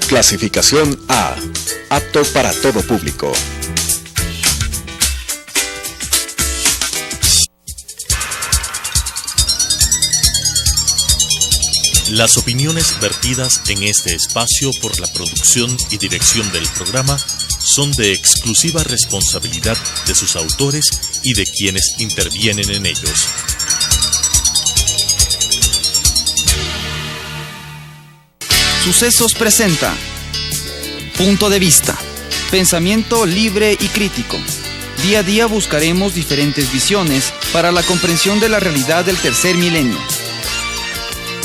Clasificación A. Apto para todo público. Las opiniones vertidas en este espacio por la producción y dirección del programa son de exclusiva responsabilidad de sus autores y de quienes intervienen en ellos. Sucesos presenta Punto de Vista, pensamiento libre y crítico. Día a día buscaremos diferentes visiones para la comprensión de la realidad del tercer milenio.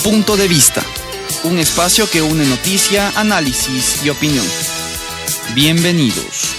Punto de Vista, un espacio que une noticia, análisis y opinión. Bienvenidos.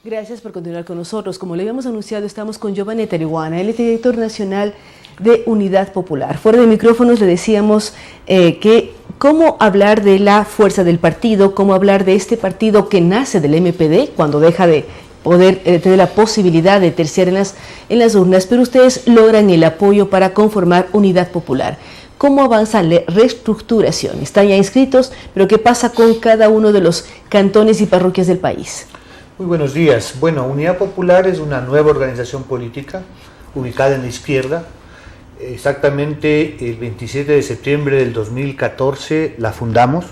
Gracias por continuar con nosotros. Como le habíamos anunciado, estamos con Giovanni Tarihuana, él es director nacional de Unidad Popular. Fuera de micrófonos le decíamos que cómo hablar de la fuerza del partido, cómo hablar de este partido que nace del MPD cuando deja de poder tener la posibilidad de terciar en las urnas, pero ustedes logran el apoyo para conformar Unidad Popular. ¿Cómo avanza la reestructuración? Están ya inscritos, pero ¿qué pasa con cada uno de los cantones y parroquias del país? Muy buenos días. Bueno, Unidad Popular es una nueva organización política ubicada en la izquierda. Exactamente el 27 de septiembre del 2014 la fundamos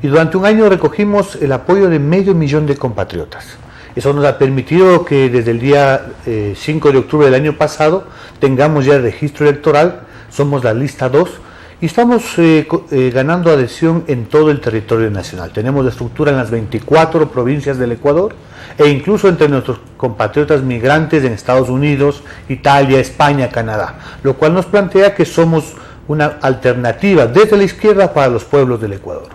y durante un año recogimos el apoyo de 500.000 de compatriotas. Eso nos ha permitido que desde el día 5 de octubre del año pasado tengamos ya el registro electoral, somos la lista 2 y estamos ganando adhesión en todo el territorio nacional. Tenemos la estructura en las 24 provincias del Ecuador e incluso entre nuestros compatriotas migrantes en Estados Unidos, Italia, España, Canadá, lo cual nos plantea que somos una alternativa desde la izquierda para los pueblos del Ecuador.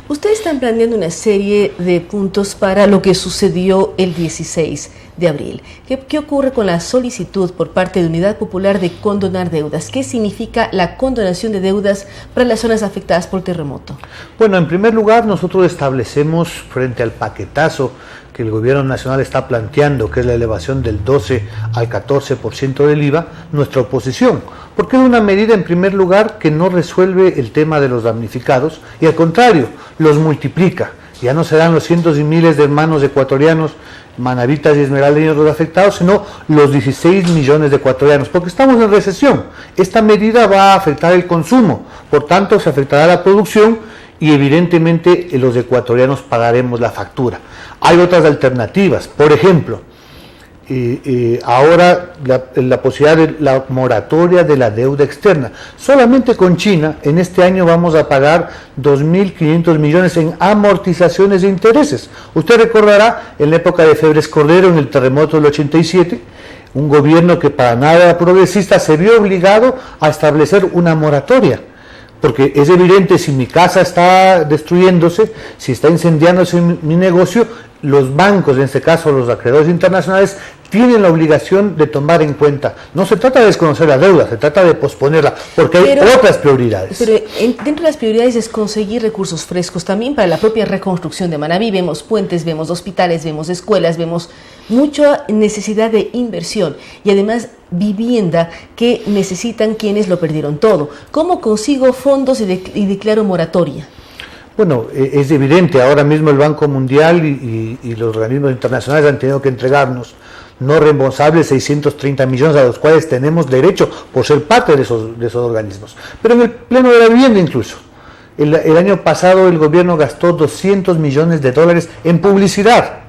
Ustedes están planeando una serie de puntos para lo que sucedió el 16 de abril. ¿Qué ocurre con la solicitud por parte de Unidad Popular de condonar deudas? ¿Qué significa la condonación de deudas para las zonas afectadas por terremoto? Bueno, en primer lugar, nosotros establecemos frente al paquetazo que el gobierno nacional está planteando, que es la elevación del 12 al 14% del IVA, nuestra oposición, porque es una medida en primer lugar que no resuelve el tema de los damnificados y al contrario, los multiplica. Ya no serán los cientos y miles de hermanos ecuatorianos, manavitas y esmeraldeños los afectados, sino los 16 millones de ecuatorianos, porque estamos en recesión. Esta medida va a afectar el consumo, por tanto se afectará la producción y evidentemente los ecuatorianos pagaremos la factura. Hay otras alternativas, por ejemplo, ahora la posibilidad de la moratoria de la deuda externa. Solamente con China en este año vamos a pagar 2.500 millones en amortizaciones de intereses. Usted recordará en la época de Febres Cordero, en el terremoto del 87, un gobierno que para nada progresista se vio obligado a establecer una moratoria. Porque es evidente, si mi casa está destruyéndose, si está incendiándose mi negocio, los bancos, en este caso los acreedores internacionales, tienen la obligación de tomar en cuenta. No se trata de desconocer la deuda, se trata de posponerla, porque hay otras prioridades. Pero dentro de las prioridades es conseguir recursos frescos también para la propia reconstrucción de Manabí. Vemos puentes, vemos hospitales, vemos escuelas, vemos mucha necesidad de inversión y además vivienda que necesitan quienes lo perdieron todo. ¿Cómo consigo fondos y declaro moratoria? Bueno, es evidente, ahora mismo el Banco Mundial y los organismos internacionales han tenido que entregarnos no reembolsables 630 millones a los cuales tenemos derecho por ser parte de esos organismos. Pero en el pleno de la vivienda incluso, el año pasado el gobierno gastó 200 millones de dólares en publicidad,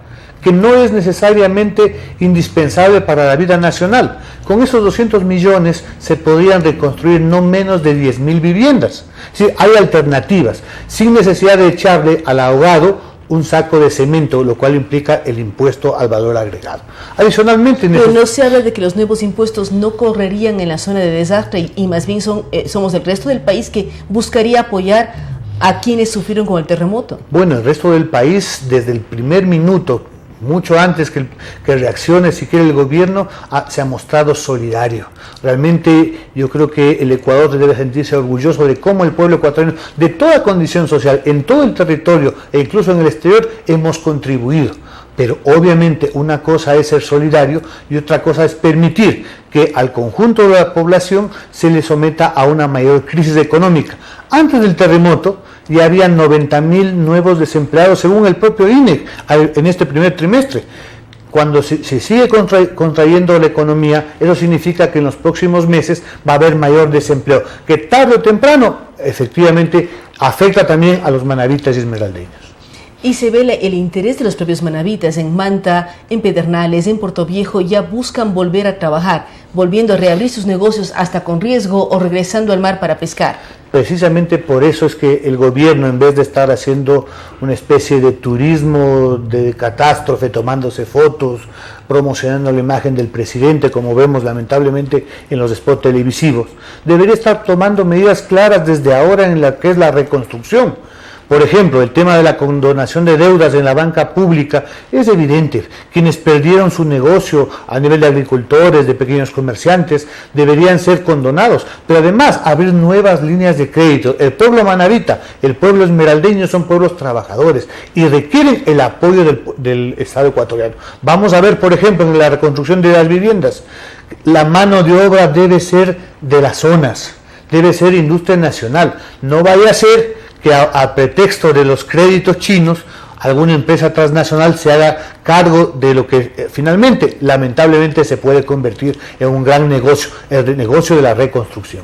que no es necesariamente indispensable para la vida nacional. Con esos 200 millones se podrían reconstruir no menos de 10.000 viviendas. Sí, hay alternativas, sin necesidad de echarle al ahogado un saco de cemento, lo cual implica el impuesto al valor agregado. Adicionalmente... Pero no se habla de que los nuevos impuestos no correrían en la zona de desastre y más bien somos el resto del país que buscaría apoyar a quienes sufrieron con el terremoto. Bueno, el resto del país, desde el primer minuto mucho antes que reaccione siquiera el gobierno, se ha mostrado solidario. Realmente yo creo que el Ecuador debe sentirse orgulloso de cómo el pueblo ecuatoriano, de toda condición social, en todo el territorio e incluso en el exterior, hemos contribuido. Pero obviamente una cosa es ser solidario y otra cosa es permitir que al conjunto de la población se le someta a una mayor crisis económica. Antes del terremoto ya había 90.000 nuevos desempleados según el propio INE en este primer trimestre. Cuando se sigue contrayendo la economía, eso significa que en los próximos meses va a haber mayor desempleo, que tarde o temprano efectivamente afecta también a los manavitas y esmeraldeños. Y se ve el interés de los propios manavitas en Manta, en Pedernales, en Portoviejo, ya buscan volver a trabajar, volviendo a reabrir sus negocios hasta con riesgo o regresando al mar para pescar. Precisamente por eso es que el gobierno, en vez de estar haciendo una especie de turismo de catástrofe, tomándose fotos, promocionando la imagen del presidente, como vemos lamentablemente en los spots televisivos, debería estar tomando medidas claras desde ahora en la que es la reconstrucción. Por ejemplo, el tema de la condonación de deudas en la banca pública es evidente. Quienes perdieron su negocio a nivel de agricultores, de pequeños comerciantes, deberían ser condonados. Pero además, abrir nuevas líneas de crédito. El pueblo manavita, el pueblo esmeraldeño son pueblos trabajadores y requieren el apoyo del Estado ecuatoriano. Vamos a ver, por ejemplo, en la reconstrucción de las viviendas. La mano de obra debe ser de las zonas, debe ser industria nacional. No vaya a ser que a pretexto de los créditos chinos, alguna empresa transnacional se haga cargo de lo que finalmente, lamentablemente, se puede convertir en un gran negocio, el negocio de la reconstrucción.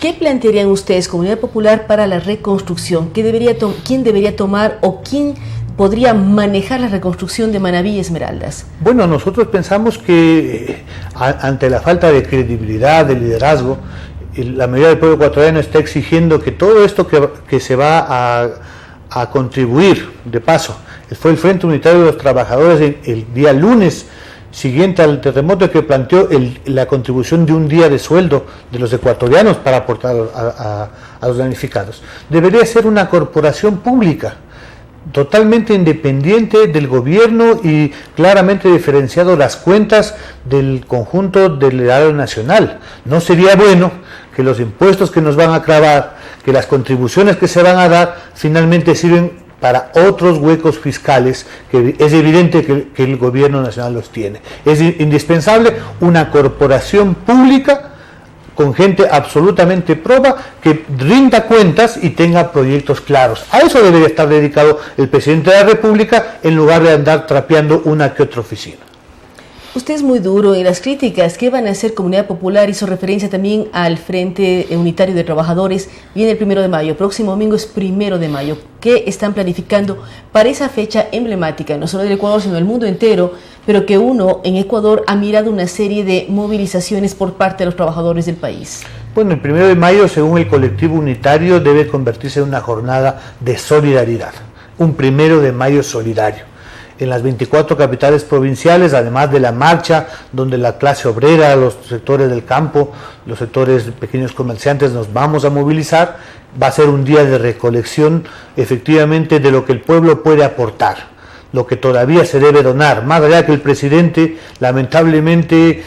¿Qué plantearían ustedes, Comunidad Popular, para la reconstrucción? ¿Quién debería tomar o quién podría manejar la reconstrucción de Manabí y Esmeraldas? Bueno, nosotros pensamos que ante la falta de credibilidad, de liderazgo, la mayoría del pueblo ecuatoriano está exigiendo que todo esto que se va a contribuir, de paso, fue el Frente Unitario de los Trabajadores el día lunes siguiente al terremoto que planteó la contribución de un día de sueldo de los ecuatorianos para aportar a los damnificados. Debería ser una corporación pública, totalmente independiente del gobierno y claramente diferenciado las cuentas del conjunto del erario nacional. No sería bueno que los impuestos que nos van a clavar, que las contribuciones que se van a dar, finalmente sirven para otros huecos fiscales, que es evidente que el gobierno nacional los tiene. Es indispensable una corporación pública con gente absolutamente proba, que rinda cuentas y tenga proyectos claros. A eso debería estar dedicado el presidente de la República, en lugar de andar trapeando una que otra oficina. Usted es muy duro en las críticas. ¿Qué van a hacer Comunidad Popular? Hizo referencia también al Frente Unitario de Trabajadores. Viene el 1 de mayo, próximo domingo es 1 de mayo. ¿Qué están planificando para esa fecha emblemática, no solo del Ecuador, sino del mundo entero, pero que uno en Ecuador ha mirado una serie de movilizaciones por parte de los trabajadores del país? Bueno, el 1 de mayo, según el colectivo unitario, debe convertirse en una jornada de solidaridad. Un 1 de mayo solidario. En las 24 capitales provinciales, además de la marcha, donde la clase obrera, los sectores del campo, los sectores de pequeños comerciantes nos vamos a movilizar, va a ser un día de recolección efectivamente de lo que el pueblo puede aportar, lo que todavía se debe donar, más allá que el presidente lamentablemente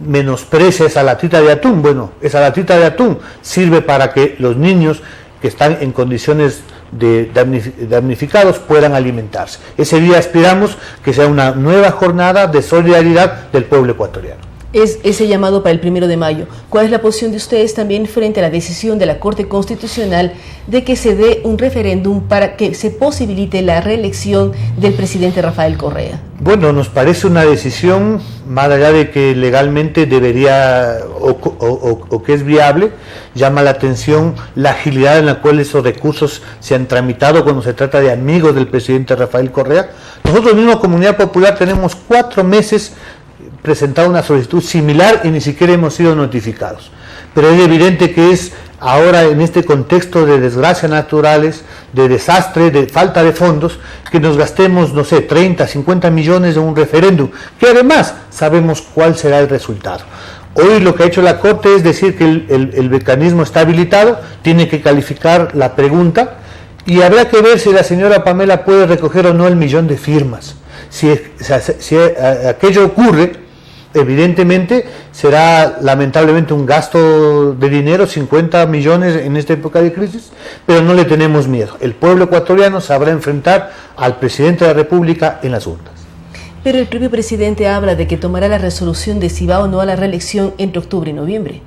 menosprecia esa latita de atún. Bueno, esa latita de atún sirve para que los niños que están en condiciones de damnificados puedan alimentarse. Ese día aspiramos que sea una nueva jornada de solidaridad del pueblo ecuatoriano. Es ese llamado para el 1 de mayo. ¿Cuál es la posición de ustedes también frente a la decisión de la Corte Constitucional de que se dé un referéndum para que se posibilite la reelección del presidente Rafael Correa? Bueno, nos parece una decisión, más allá de que legalmente debería o que es viable, llama la atención la agilidad en la cual esos recursos se han tramitado cuando se trata de amigos del presidente Rafael Correa. Nosotros mismos, Comunidad Popular, tenemos 4 meses presentado una solicitud similar y ni siquiera hemos sido notificados. Pero es evidente que es ahora, en este contexto de desgracias naturales, de desastre, de falta de fondos, que nos gastemos, no sé, 30, 50 millones en un referéndum, que además sabemos cuál será el resultado. Hoy lo que ha hecho la Corte es decir que el mecanismo está habilitado, tiene que calificar la pregunta y habrá que ver si la señora Pamela puede recoger o no el 1.000.000 de firmas. Si aquello ocurre, evidentemente será lamentablemente un gasto de dinero, 50 millones en esta época de crisis, pero no le tenemos miedo. El pueblo ecuatoriano sabrá enfrentar al presidente de la República en las urnas. Pero el propio presidente habla de que tomará la resolución de si va o no a la reelección entre octubre y noviembre.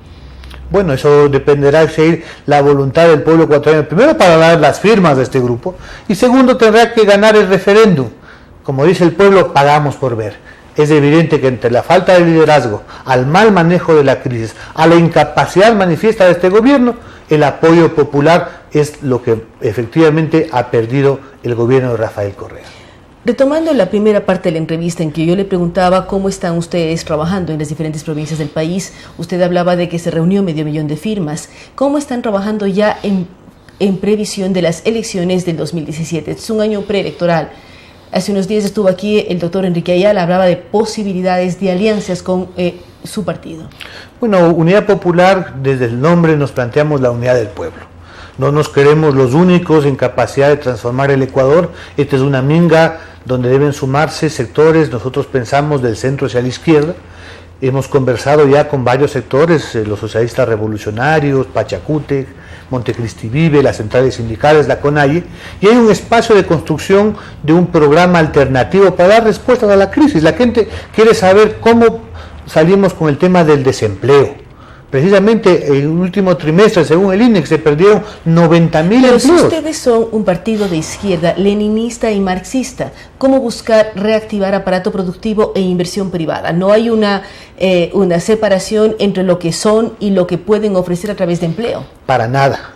Bueno, eso dependerá de la voluntad del pueblo ecuatoriano, primero para dar las firmas de este grupo, y segundo tendrá que ganar el referéndum. Como dice el pueblo, pagamos por ver. Es evidente que entre la falta de liderazgo, al mal manejo de la crisis, a la incapacidad manifiesta de este gobierno, el apoyo popular es lo que efectivamente ha perdido el gobierno de Rafael Correa. Retomando la primera parte de la entrevista en que yo le preguntaba cómo están ustedes trabajando en las diferentes provincias del país, usted hablaba de que se reunió 500,000 de firmas. ¿Cómo están trabajando ya en previsión de las elecciones del 2017? Es un año preelectoral. Hace unos días estuvo aquí el doctor Enrique Ayala, hablaba de posibilidades de alianzas con su partido. Bueno, Unidad Popular, desde el nombre nos planteamos la unidad del pueblo. No nos creemos los únicos en capacidad de transformar el Ecuador. Esta es una minga donde deben sumarse sectores, nosotros pensamos del centro hacia la izquierda. Hemos conversado ya con varios sectores, los socialistas revolucionarios, Pachacútec, Montecristi Vive, las centrales sindicales, la CONAIE, y hay un espacio de construcción de un programa alternativo para dar respuestas a la crisis. La gente quiere saber cómo salimos con el tema del desempleo. Precisamente en el último trimestre, según el INEX, se perdieron 90.000 empleos. Si ustedes son un partido de izquierda, leninista y marxista, ¿cómo buscar reactivar aparato productivo e inversión privada? ¿No hay una separación entre lo que son y lo que pueden ofrecer a través de empleo? Para nada.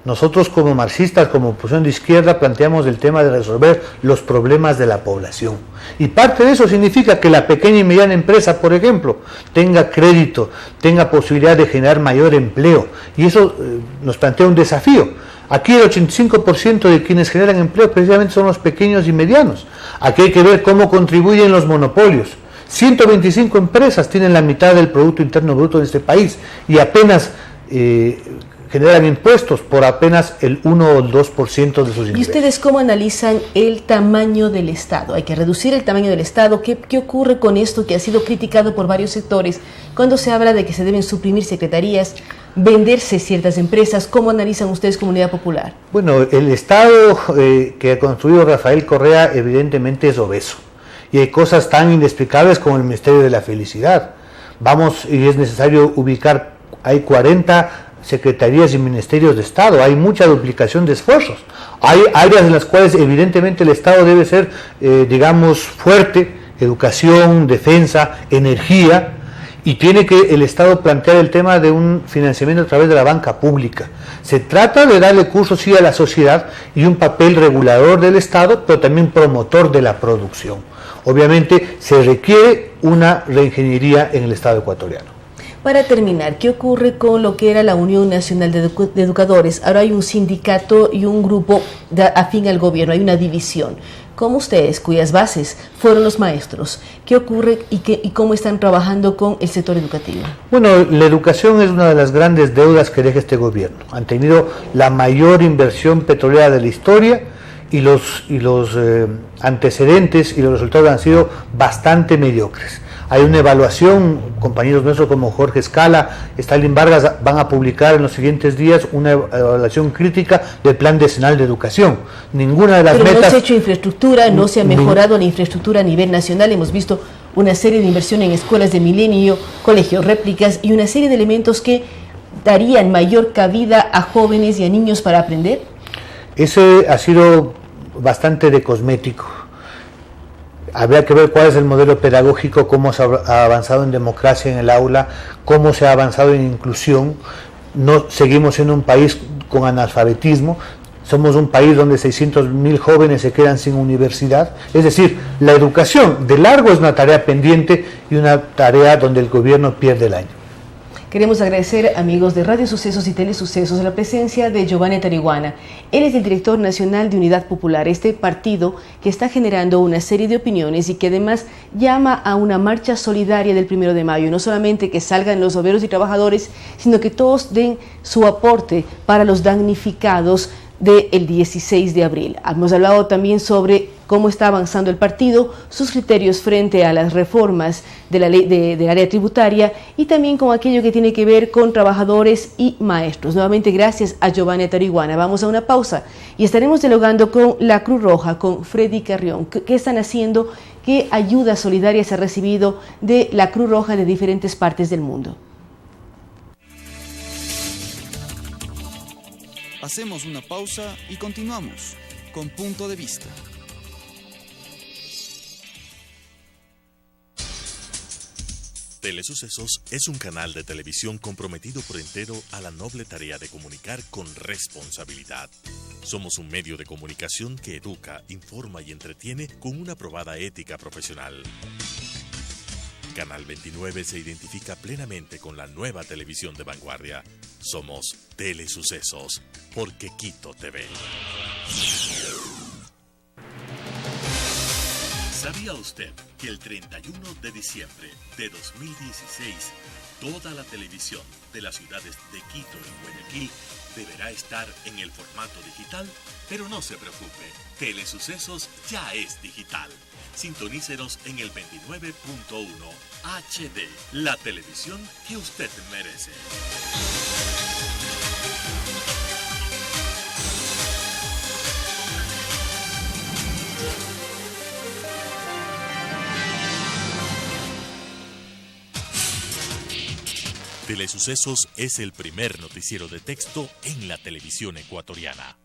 Nosotros como marxistas, como oposición de izquierda, planteamos el tema de resolver los problemas de la población. Y parte de eso significa que la pequeña y mediana empresa, por ejemplo, tenga crédito, tenga posibilidad de generar mayor empleo. Y eso nos plantea un desafío. Aquí el 85% de quienes generan empleo precisamente son los pequeños y medianos. Aquí hay que ver cómo contribuyen los monopolios. 125 empresas tienen la mitad del Producto Interno Bruto de este país y apenas generan impuestos por apenas el 1 o el 2% de sus ingresos. ¿Y ustedes cómo analizan el tamaño del Estado? Hay que reducir el tamaño del Estado. ¿Qué ocurre con esto que ha sido criticado por varios sectores cuando se habla de que se deben suprimir secretarías, venderse ciertas empresas? ¿Cómo analizan ustedes como Unidad Popular? Bueno, el Estado que ha construido Rafael Correa evidentemente es obeso. Y hay cosas tan inexplicables como el Ministerio de la Felicidad. Y es necesario ubicar, hay 40 secretarías y ministerios de Estado, hay mucha duplicación de esfuerzos, hay áreas en las cuales evidentemente el Estado debe ser, fuerte, educación, defensa, energía, y tiene que el Estado plantear el tema de un financiamiento a través de la banca pública. Se trata de darle curso sí a la sociedad y un papel regulador del Estado, pero también promotor de la producción. Obviamente se requiere una reingeniería en el Estado ecuatoriano. Para terminar, ¿qué ocurre con lo que era la Unión Nacional de Educadores? Ahora hay un sindicato y un grupo afín al gobierno, hay una división. ¿Cómo ustedes, cuyas bases fueron los maestros, qué ocurre y cómo están trabajando con el sector educativo? Bueno, la educación es una de las grandes deudas que deja este gobierno. Han tenido la mayor inversión petrolera de la historia y los antecedentes y los resultados han sido bastante mediocres. Hay una evaluación, compañeros nuestros como Jorge Escala, Stalin Vargas van a publicar en los siguientes días una evaluación crítica del Plan Decenal de Educación. Ninguna de las metas... Pero no se ha hecho infraestructura, no se ha mejorado la infraestructura a nivel nacional. Hemos visto una serie de inversión en escuelas de milenio, colegios réplicas y una serie de elementos que darían mayor cabida a jóvenes y a niños para aprender. Ese ha sido bastante de cosmético. Habría que ver cuál es el modelo pedagógico, cómo se ha avanzado en democracia en el aula, cómo se ha avanzado en inclusión. No seguimos siendo un país con analfabetismo, somos un país donde 600.000 jóvenes se quedan sin universidad. Es decir, la educación de largo es una tarea pendiente y una tarea donde el gobierno pierde el año. Queremos agradecer, amigos de Radio Sucesos y Telesucesos, la presencia de Giovanni Tarihuana. Él es el director nacional de Unidad Popular, este partido que está generando una serie de opiniones y que además llama a una marcha solidaria del 1 de mayo. No solamente que salgan los obreros y trabajadores, sino que todos den su aporte para los damnificados del 16 de abril. Hemos hablado también sobre cómo está avanzando el partido, sus criterios frente a las reformas de la ley del área tributaria y también con aquello que tiene que ver con trabajadores y maestros. Nuevamente gracias a Giovanna Tariguana. Vamos a una pausa y estaremos dialogando con la Cruz Roja, con Freddy Carrión. ¿Qué están haciendo? ¿Qué ayudas solidarias ha recibido de la Cruz Roja de diferentes partes del mundo? Hacemos una pausa y continuamos con Punto de Vista. Telesucesos es un canal de televisión comprometido por entero a la noble tarea de comunicar con responsabilidad. Somos un medio de comunicación que educa, informa y entretiene con una probada ética profesional. Canal 29 se identifica plenamente con la nueva televisión de vanguardia. Somos Telesucesos, porque Quito TV. ¿Sabía usted que el 31 de diciembre de 2016 toda la televisión de las ciudades de Quito y Guayaquil deberá estar en el formato digital? Pero no se preocupe, Telesucesos ya es digital. Sintonícenos en el 29.1 HD, la televisión que usted merece. Telesucesos es el primer noticiero de texto en la televisión ecuatoriana.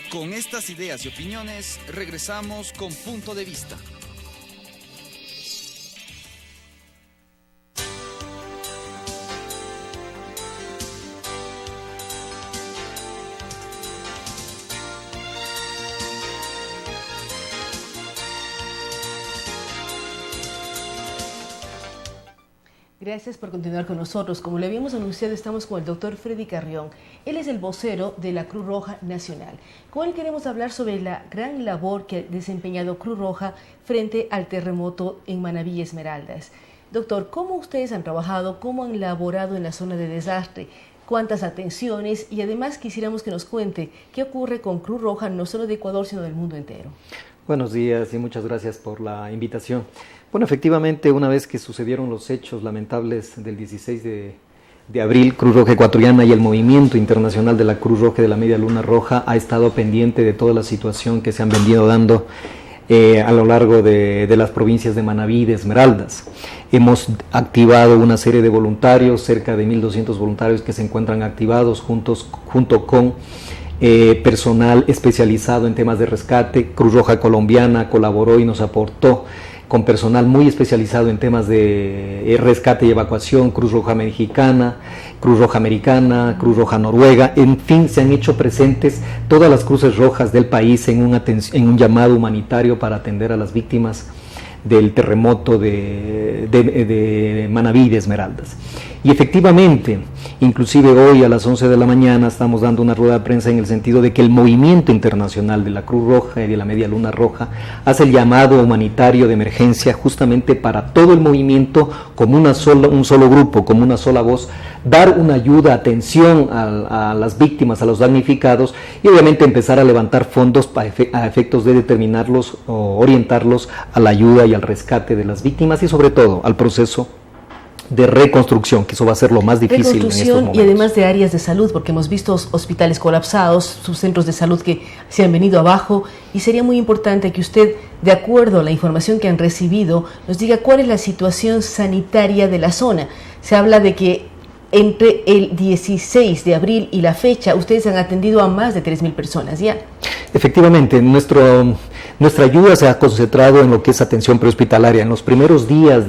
Con estas ideas y opiniones, regresamos con Punto de Vista. Gracias por continuar con nosotros. Como le habíamos anunciado, estamos con el doctor Freddy Carrión. Él es el vocero de la Cruz Roja Nacional. Con él queremos hablar sobre la gran labor que ha desempeñado Cruz Roja frente al terremoto en Manabí y Esmeraldas. Doctor, ¿cómo ustedes han trabajado? ¿Cómo han laborado en la zona de desastre? ¿Cuántas atenciones? Y además quisiéramos que nos cuente qué ocurre con Cruz Roja, no solo de Ecuador, sino del mundo entero. Buenos días y muchas gracias por la invitación. Bueno, efectivamente, una vez que sucedieron los hechos lamentables del 16 de abril, Cruz Roja Ecuatoriana y el movimiento internacional de la Cruz Roja y de la Media Luna Roja ha estado pendiente de toda la situación que se han venido dando a lo largo de las provincias de Manabí y de Esmeraldas. Hemos activado una serie de voluntarios, cerca de 1.200 voluntarios que se encuentran activados junto con personal especializado en temas de rescate. Cruz Roja Colombiana colaboró y nos aportó con personal muy especializado en temas de rescate y evacuación, Cruz Roja Mexicana, Cruz Roja Americana, Cruz Roja Noruega, en fin, se han hecho presentes todas las cruces rojas del país en un llamado humanitario para atender a las víctimas del terremoto de Manabí y de Esmeraldas. Y efectivamente, inclusive hoy a las 11 de la mañana estamos dando una rueda de prensa en el sentido de que el movimiento internacional de la Cruz Roja y de la Media Luna Roja hace el llamado humanitario de emergencia justamente para todo el movimiento como un solo grupo, como una sola voz, dar una ayuda, atención a las víctimas, a los damnificados y obviamente empezar a levantar fondos a efectos de determinarlos o orientarlos a la ayuda y al rescate de las víctimas y sobre todo al proceso de reconstrucción, que eso va a ser lo más difícil en estos momentos. Y además de áreas de salud, porque hemos visto hospitales colapsados, sus centros de salud que se han venido abajo, y sería muy importante que usted, de acuerdo a la información que han recibido, nos diga cuál es la situación sanitaria de la zona. Se habla de que entre el 16 de abril y la fecha, ustedes han atendido a más de 3.000 personas ya. Efectivamente, Nuestra ayuda se ha concentrado en lo que es atención prehospitalaria. En los primeros días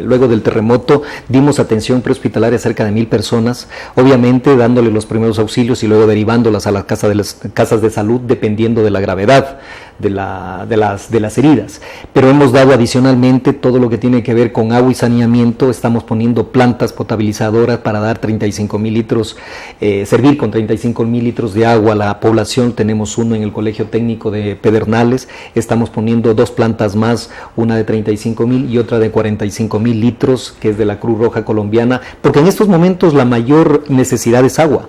luego del terremoto dimos atención prehospitalaria a cerca de 1,000 personas, obviamente dándole los primeros auxilios y luego derivándolas a las casas de salud dependiendo de la gravedad de las heridas. Pero hemos dado adicionalmente todo lo que tiene que ver con agua y saneamiento. Estamos poniendo plantas potabilizadoras para dar 35,000 litros, servir con 35,000 litros de agua a la población. Tenemos uno en el Colegio Técnico de Pedernales. Estamos poniendo 2 plantas más, una de 35,000 y otra de 45,000 litros, que es de la Cruz Roja Colombiana, porque en estos momentos la mayor necesidad es agua.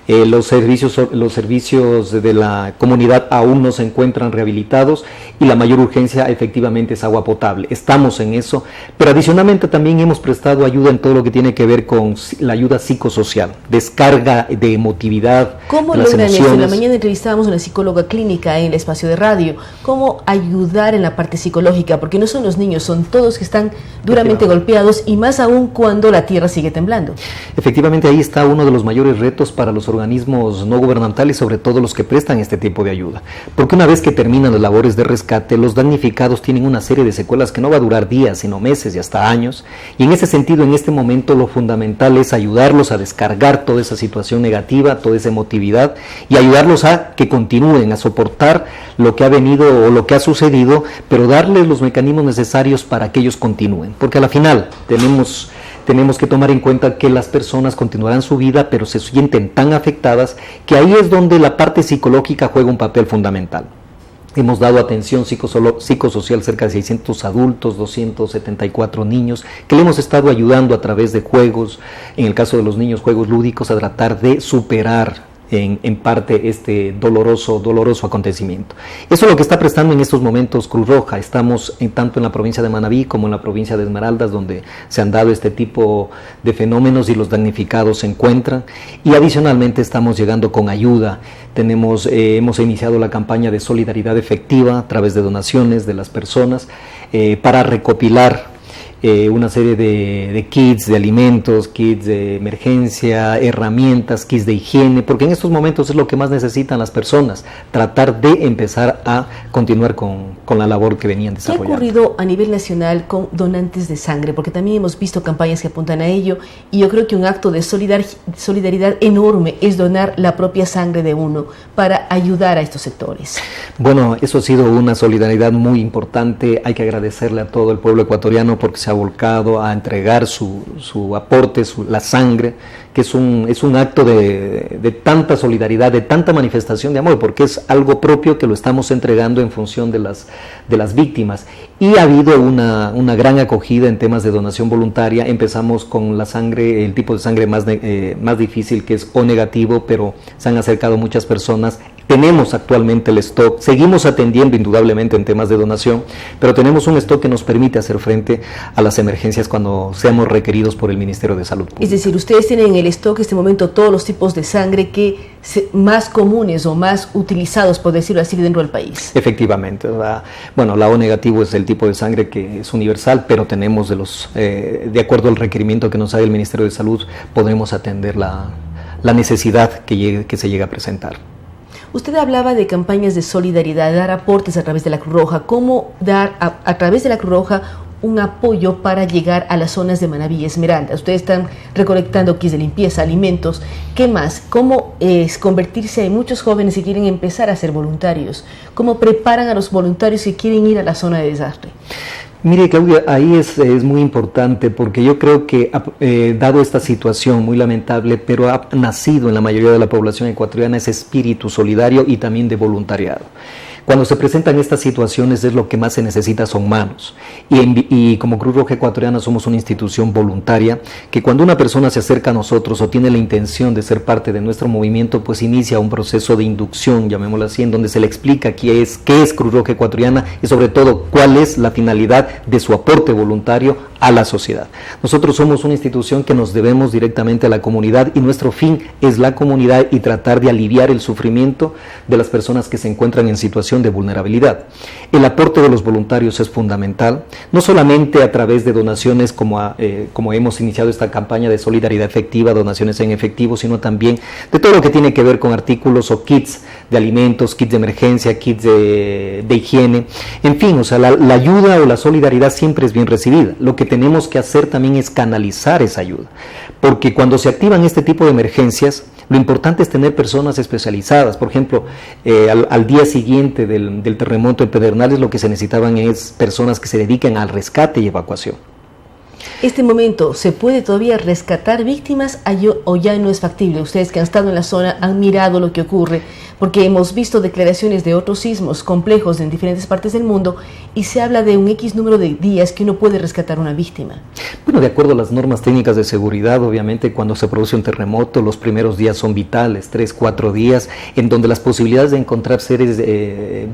Los servicios de la comunidad aún no se encuentran rehabilitados y la mayor urgencia efectivamente es agua potable. Estamos en eso, pero adicionalmente también hemos prestado ayuda en todo lo que tiene que ver con la ayuda psicosocial, descarga de emotividad. ¿Cómo logran eso? En la mañana entrevistábamos a una psicóloga clínica en el espacio de radio. ¿Cómo ayudar en la parte psicológica? Porque no son los niños, son todos que están duramente golpeados y más aún cuando la tierra sigue temblando. Efectivamente, ahí está uno de los mayores retos para los organismos no gubernamentales, sobre todo los que prestan este tipo de ayuda, porque una vez que terminan las labores de rescate, los damnificados tienen una serie de secuelas que no va a durar días, sino meses y hasta años, y en ese sentido, en este momento, lo fundamental es ayudarlos a descargar toda esa situación negativa, toda esa emotividad, y ayudarlos a que continúen, a soportar lo que ha venido o lo que ha sucedido, pero darles los mecanismos necesarios para que ellos continúen, porque a la final tenemos que tomar en cuenta que las personas continuarán su vida, pero se sienten tan afectadas que ahí es donde la parte psicológica juega un papel fundamental. Hemos dado atención psicosocial cerca de 600 adultos, 274 niños, que le hemos estado ayudando a través de juegos, en el caso de los niños, juegos lúdicos, a tratar de superar en parte este doloroso acontecimiento. Eso es lo que está prestando en estos momentos Cruz Roja. Estamos tanto en la provincia de Manabí como en la provincia de Esmeraldas, donde se han dado este tipo de fenómenos y los damnificados se encuentran, y adicionalmente estamos llegando con ayuda. Hemos iniciado la campaña de solidaridad efectiva a través de donaciones de las personas para recopilar una serie de kits de alimentos, kits de emergencia, herramientas, kits de higiene, porque en estos momentos es lo que más necesitan las personas, tratar de empezar a continuar con la labor que venían desarrollando. ¿Qué ha ocurrido a nivel nacional con donantes de sangre? Porque también hemos visto campañas que apuntan a ello, y yo creo que un acto de solidaridad enorme es donar la propia sangre de uno para ayudar a estos sectores. Bueno, eso ha sido una solidaridad muy importante. Hay que agradecerle a todo el pueblo ecuatoriano porque se ha volcado a entregar su aporte, la sangre, que es un acto de tanta solidaridad, de tanta manifestación de amor, porque es algo propio que lo estamos entregando en función de las víctimas. Y ha habido una gran acogida en temas de donación voluntaria. Empezamos con la sangre, el tipo de sangre más difícil, que es O negativo, pero se han acercado muchas personas. Tenemos actualmente el stock, seguimos atendiendo indudablemente en temas de donación, pero tenemos un stock que nos permite hacer frente a las emergencias cuando seamos requeridos por el Ministerio de Salud Pública. Es decir, ustedes tienen en el stock en este momento todos los tipos de sangre más comunes o más utilizados, por decirlo así, dentro del país. Efectivamente. La O negativo es el tipo de sangre que es universal, pero tenemos de acuerdo al requerimiento que nos da el Ministerio de Salud, podemos atender la necesidad que se llega a presentar. Usted hablaba de campañas de solidaridad, dar aportes a través de la Cruz Roja. ¿Cómo dar a través de la Cruz Roja un apoyo para llegar a las zonas de Manabí y Esmeralda? Ustedes están recolectando kits de limpieza, alimentos. ¿Qué más? ¿Cómo es convertirse? Hay muchos jóvenes que quieren empezar a ser voluntarios. ¿Cómo preparan a los voluntarios que quieren ir a la zona de desastre? Mire, Claudia, ahí es muy importante, porque yo creo que dado esta situación muy lamentable, pero ha nacido en la mayoría de la población ecuatoriana ese espíritu solidario y también de voluntariado. Cuando se presentan estas situaciones, es lo que más se necesita son manos. Y como Cruz Roja Ecuatoriana somos una institución voluntaria que cuando una persona se acerca a nosotros o tiene la intención de ser parte de nuestro movimiento, pues inicia un proceso de inducción, llamémoslo así, en donde se le explica qué es Cruz Roja Ecuatoriana y sobre todo cuál es la finalidad de su aporte voluntario a la sociedad. Nosotros somos una institución que nos debemos directamente a la comunidad y nuestro fin es la comunidad y tratar de aliviar el sufrimiento de las personas que se encuentran en situación situación de vulnerabilidad. El aporte de los voluntarios es fundamental, no solamente a través de donaciones como hemos iniciado esta campaña de solidaridad efectiva, donaciones en efectivo, sino también de todo lo que tiene que ver con artículos o kits de alimentos, kits de emergencia, kits de higiene, en fin, o sea, la ayuda o la solidaridad siempre es bien recibida. Lo que tenemos que hacer también es canalizar esa ayuda, porque cuando se activan este tipo de emergencias, lo importante es tener personas especializadas. Por ejemplo, al día siguiente del terremoto en Pedernales, lo que se necesitaban es personas que se dediquen al rescate y evacuación. ¿Este momento se puede todavía rescatar víctimas o ya no es factible? Ustedes que han estado en la zona han mirado lo que ocurre, porque hemos visto declaraciones de otros sismos complejos en diferentes partes del mundo y se habla de un X número de días que uno puede rescatar una víctima. Bueno, de acuerdo a las normas técnicas de seguridad, obviamente cuando se produce un terremoto, los primeros días son vitales, 3, 4 días, en donde las posibilidades de encontrar seres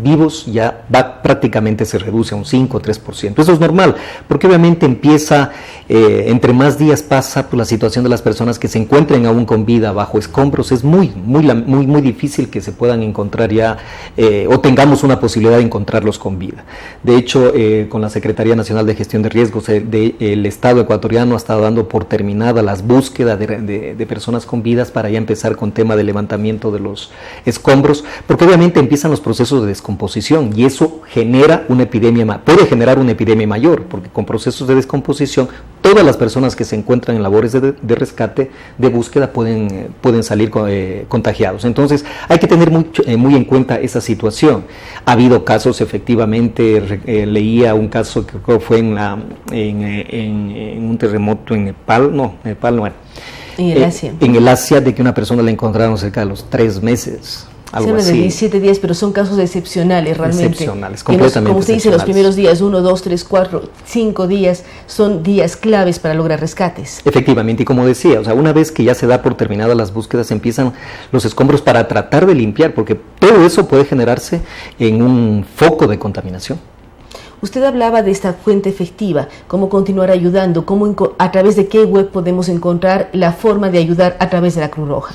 vivos ya prácticamente se reduce a un 5 o 3%. Eso es normal, porque obviamente empieza, entre más días pasa, pues la situación de las personas que se encuentren aún con vida bajo escombros es muy difícil que se puedan encontrar ya o tengamos una posibilidad de encontrarlos con vida. De hecho, con la Secretaría Nacional de Gestión de Riesgos, el Estado ecuatoriano ha estado dando por terminada las búsquedas de personas con vidas para ya empezar con tema de levantamiento de los escombros, porque obviamente empiezan los procesos de descomposición y eso genera una epidemia, puede generar una epidemia mayor, porque con procesos de descomposición todas las personas que se encuentran en labores de rescate, de búsqueda, pueden salir contagiados. Entonces hay que tener muy en cuenta esa situación. Ha habido casos, efectivamente, leía un caso que creo fue en un terremoto en Nepal, en el Asia. En el Asia, de que una persona la encontraron cerca de los 3 meses. Algo así. De 17 días, pero son casos excepcionales realmente. Excepcionales, completamente como usted dice, los primeros días, 1, 2, 3, 4, 5 días, son días claves para lograr rescates. Efectivamente, y como decía, o sea, una vez que ya se da por terminadas las búsquedas, empiezan los escombros para tratar de limpiar, porque todo eso puede generarse en un foco de contaminación. Usted hablaba de esta fuente efectiva, cómo continuar ayudando, a través de qué web podemos encontrar la forma de ayudar a través de la Cruz Roja.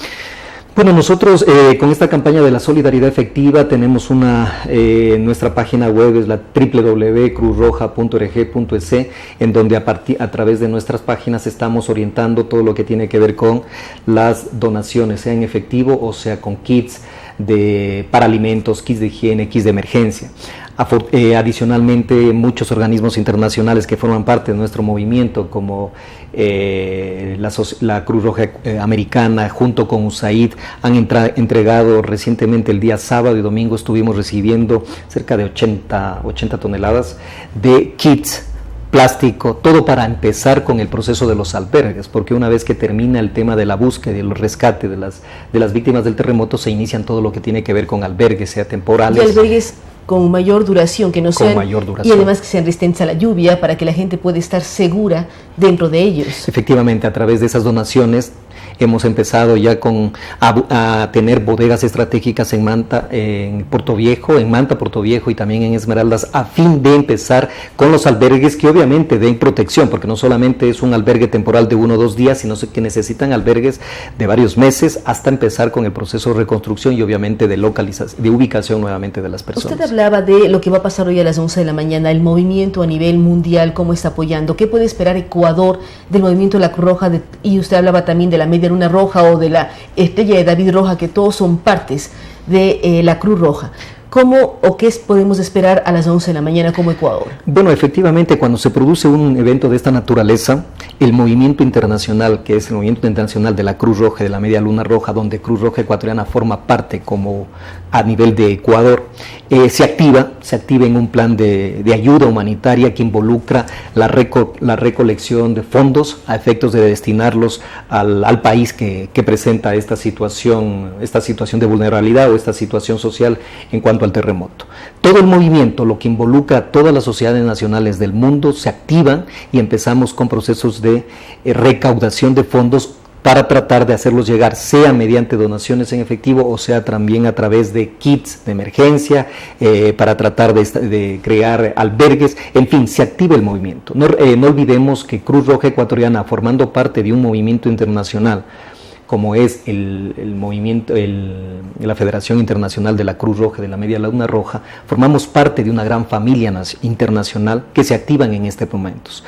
Bueno, nosotros con esta campaña de la solidaridad efectiva tenemos nuestra página web es la www.cruzroja.org.es, en donde a través de nuestras páginas estamos orientando todo lo que tiene que ver con las donaciones, sea en efectivo o sea con kits para alimentos, kits de higiene, kits de emergencia. Adicionalmente, muchos organismos internacionales que forman parte de nuestro movimiento, como la Cruz Roja Americana, junto con USAID, han entregado recientemente, el día sábado y domingo, estuvimos recibiendo cerca de 80 toneladas de kits plástico, todo para empezar con el proceso de los albergues, porque una vez que termina el tema de la búsqueda y el rescate de las víctimas del terremoto, se inician todo lo que tiene que ver con albergues, sea temporales. Y albergues con mayor duración, que no sean, y además que sean resistentes a la lluvia, para que la gente pueda estar segura dentro de ellos. Efectivamente, a través de esas donaciones hemos empezado ya a tener bodegas estratégicas en Manta, Puerto Viejo y también en Esmeraldas, a fin de empezar con los albergues que obviamente den protección, porque no solamente es un albergue temporal de 1 o 2 días, sino que necesitan albergues de varios meses hasta empezar con el proceso de reconstrucción y obviamente de ubicación nuevamente de las personas. Usted hablaba de lo que va a pasar hoy a las 11 de la mañana, el movimiento a nivel mundial, cómo está apoyando, qué puede esperar Ecuador del movimiento de la Cruz Roja, y usted hablaba también de la Media Luna Roja o de la Estrella de David Roja, que todos son partes de la Cruz Roja. ¿Cómo o qué podemos esperar a las 11 de la mañana como Ecuador? Bueno, efectivamente, cuando se produce un evento de esta naturaleza, el movimiento internacional, que es el movimiento internacional de la Cruz Roja y de la Media Luna Roja, donde Cruz Roja Ecuatoriana forma parte como a nivel de Ecuador, se activa en un plan de ayuda humanitaria que involucra la recolección de fondos a efectos de destinarlos al país que presenta esta situación de vulnerabilidad o esta situación social en cuanto al terremoto. Todo el movimiento, lo que involucra a todas las sociedades nacionales del mundo, se activan y empezamos con procesos de recaudación de fondos para tratar de hacerlos llegar, sea mediante donaciones en efectivo o sea también a través de kits de emergencia, para tratar de crear albergues, en fin, se activa el movimiento. No olvidemos que Cruz Roja Ecuatoriana, formando parte de un movimiento internacional como es el movimiento, la Federación Internacional de la Cruz Roja, de la Media Luna Roja, formamos parte de una gran familia internacional que se activan en estos momentos.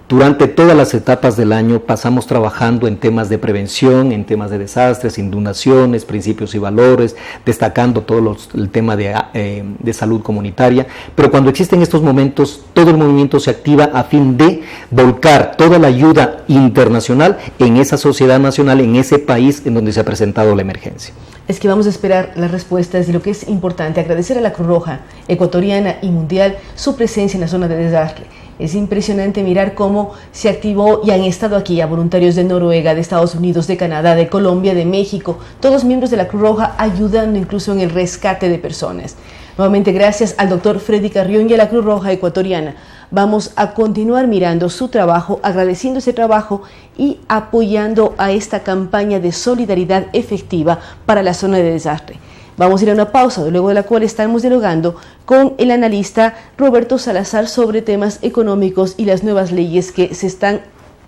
Durante todas las etapas del año pasamos trabajando en temas de prevención, en temas de desastres, inundaciones, principios y valores, destacando todo el tema de salud comunitaria, pero cuando existen estos momentos, todo el movimiento se activa a fin de volcar toda la ayuda internacional en esa sociedad nacional, en ese país en donde se ha presentado la emergencia. Es que vamos a esperar las respuestas y lo que es importante, agradecer a la Cruz Roja ecuatoriana y mundial su presencia en la zona de desastre. Es impresionante mirar cómo se activó y han estado aquí a voluntarios de Noruega, de Estados Unidos, de Canadá, de Colombia, de México, todos miembros de la Cruz Roja ayudando incluso en el rescate de personas. Nuevamente gracias al doctor Freddy Carrión y a la Cruz Roja ecuatoriana. Vamos a continuar mirando su trabajo, agradeciendo ese trabajo y apoyando a esta campaña de solidaridad efectiva para la zona de desastre. Vamos a ir a una pausa, luego de la cual estamos dialogando con el analista Roberto Salazar sobre temas económicos y las nuevas leyes que se están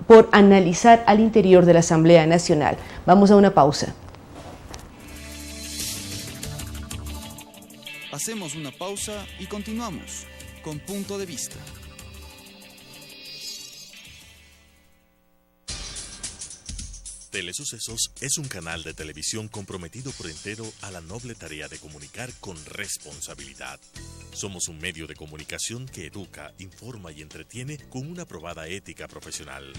por analizar al interior de la Asamblea Nacional. Vamos a una pausa. Hacemos una pausa y continuamos con Punto de Vista. Telesucesos es un canal de televisión comprometido por entero a la noble tarea de comunicar con responsabilidad. Somos un medio de comunicación que educa, informa y entretiene con una probada ética profesional.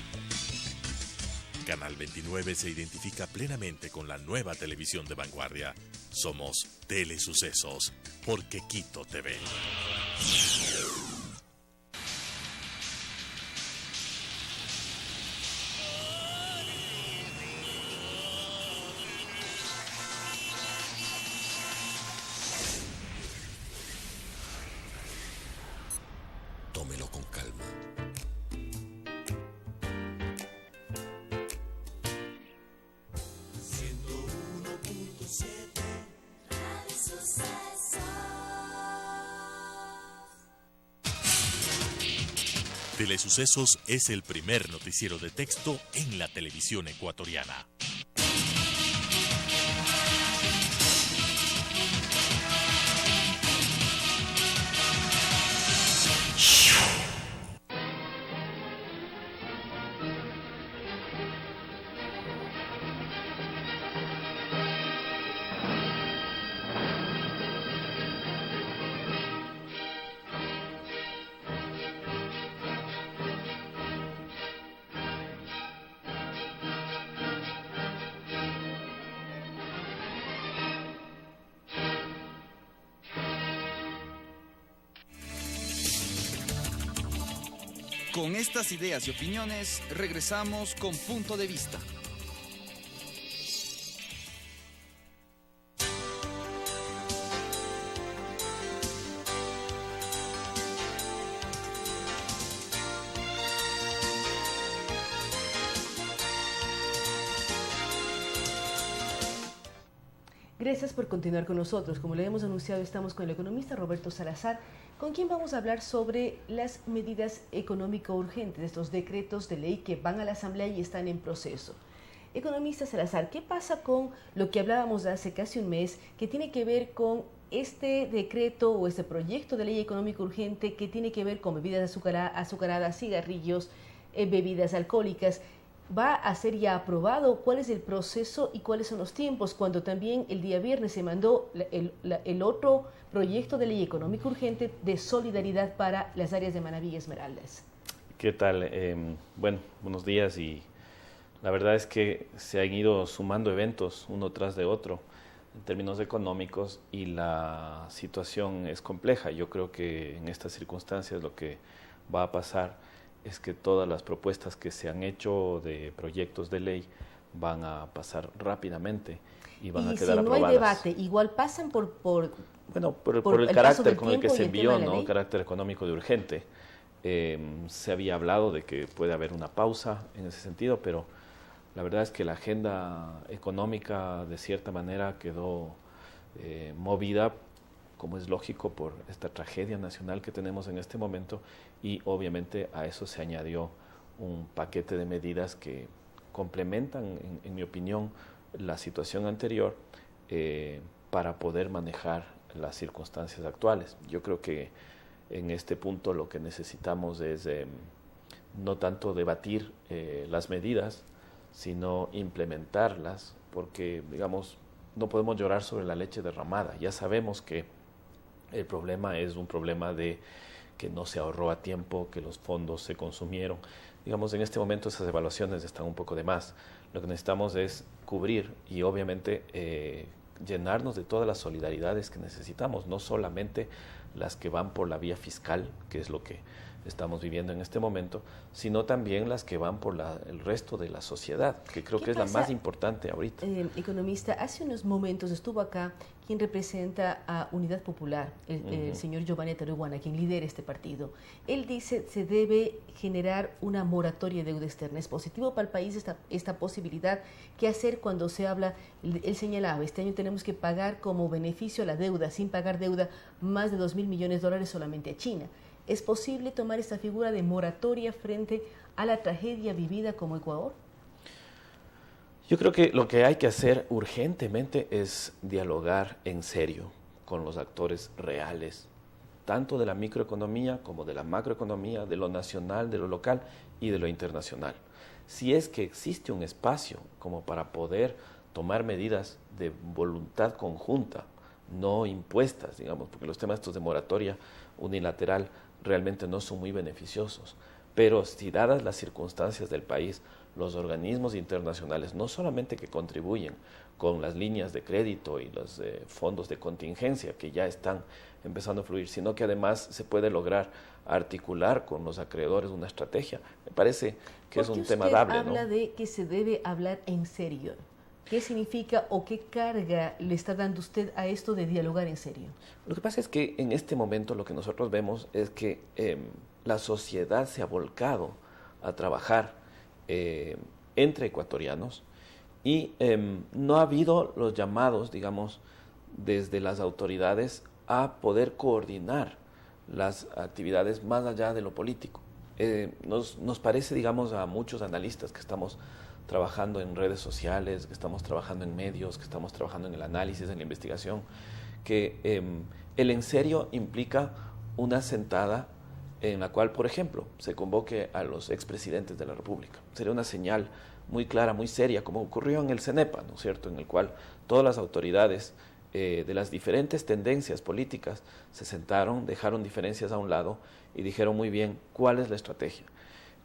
Canal 29 se identifica plenamente con la nueva televisión de vanguardia. Somos Telesucesos, porque Quito TV. Tómelo con calma. Telesucesos es el primer noticiero de texto en la televisión ecuatoriana. Con estas ideas y opiniones, regresamos con Punto de Vista. Gracias por continuar con nosotros. Como le hemos anunciado, estamos con el economista Roberto Salazar, con quien vamos a hablar sobre las medidas económico urgentes, estos decretos de ley que van a la Asamblea y están en proceso. Economista Salazar, ¿qué pasa con lo que hablábamos hace casi un mes, que tiene que ver con este decreto o este proyecto de ley económico urgente que tiene que ver con bebidas azucaradas, cigarrillos, bebidas alcohólicas? ¿Va a ser ya aprobado? ¿Cuál es el proceso y cuáles son los tiempos? Cuando también el día viernes se mandó el otro proyecto de ley económico urgente de solidaridad para las áreas de Manabí y Esmeraldas. ¿Qué tal? Bueno, buenos días, y la verdad es que se han ido sumando eventos uno tras de otro en términos económicos y la situación es compleja. Yo creo que en estas circunstancias lo que va a pasar es que todas las propuestas que se han hecho de proyectos de ley van a pasar rápidamente y van a quedar aprobadas. Y si no hay debate, igual pasan por el carácter con el que se envió, ¿no? El carácter económico de urgente. Se había hablado de que puede haber una pausa en ese sentido, pero la verdad es que la agenda económica de cierta manera quedó movida, como es lógico, por esta tragedia nacional que tenemos en este momento, y obviamente a eso se añadió un paquete de medidas que complementan, en mi opinión, la situación anterior para poder manejar las circunstancias actuales. Yo creo que en este punto lo que necesitamos es no tanto debatir las medidas, sino implementarlas, porque, digamos, no podemos llorar sobre la leche derramada. Ya sabemos que el problema es un problema de que no se ahorró a tiempo, que los fondos se consumieron. Digamos, en este momento esas evaluaciones están un poco de más. Lo que necesitamos es cubrir y obviamente llenarnos de todas las solidaridades que necesitamos, no solamente las que van por la vía fiscal, que es lo que estamos viviendo en este momento, sino también las que van por el resto de la sociedad, que creo que es la más importante ahorita. Economista, hace unos momentos estuvo acá quien representa a Unidad Popular, el señor Giovanni Tarihuana, quien lidera este partido. Él dice se debe generar una moratoria de deuda externa. ¿Es positivo para el país esta posibilidad? ¿Qué hacer cuando se habla? Él señalaba, este año tenemos que pagar como beneficio a la deuda, sin pagar deuda, más de $2.000 millones solamente a China. ¿Es posible tomar esta figura de moratoria frente a la tragedia vivida como Ecuador? Yo creo que lo que hay que hacer urgentemente es dialogar en serio con los actores reales, tanto de la microeconomía como de la macroeconomía, de lo nacional, de lo local y de lo internacional. Si es que existe un espacio como para poder tomar medidas de voluntad conjunta, no impuestas, digamos, porque los temas estos de moratoria unilateral realmente no son muy beneficiosos. Pero si dadas las circunstancias del país, los organismos internacionales, no solamente que contribuyen con las líneas de crédito y los fondos de contingencia que ya están empezando a fluir, sino que además se puede lograr articular con los acreedores una estrategia, me parece que es un tema dable, ¿no? Habla de que se debe hablar en serio. ¿Qué significa o qué carga le está dando usted a esto de dialogar en serio? Lo que pasa es que en este momento lo que nosotros vemos es que la sociedad se ha volcado a trabajar entre ecuatorianos y no ha habido los llamados, digamos, desde las autoridades a poder coordinar las actividades más allá de lo político. Nos parece, digamos, a muchos analistas que estamos trabajando en redes sociales, que estamos trabajando en medios, que estamos trabajando en el análisis, en la investigación, que el en serio implica una sentada en la cual, por ejemplo, se convoque a los expresidentes de la República. Sería una señal muy clara, muy seria, como ocurrió en el CENEPA, ¿no es cierto?, en el cual todas las autoridades de las diferentes tendencias políticas se sentaron, dejaron diferencias a un lado y dijeron muy bien cuál es la estrategia.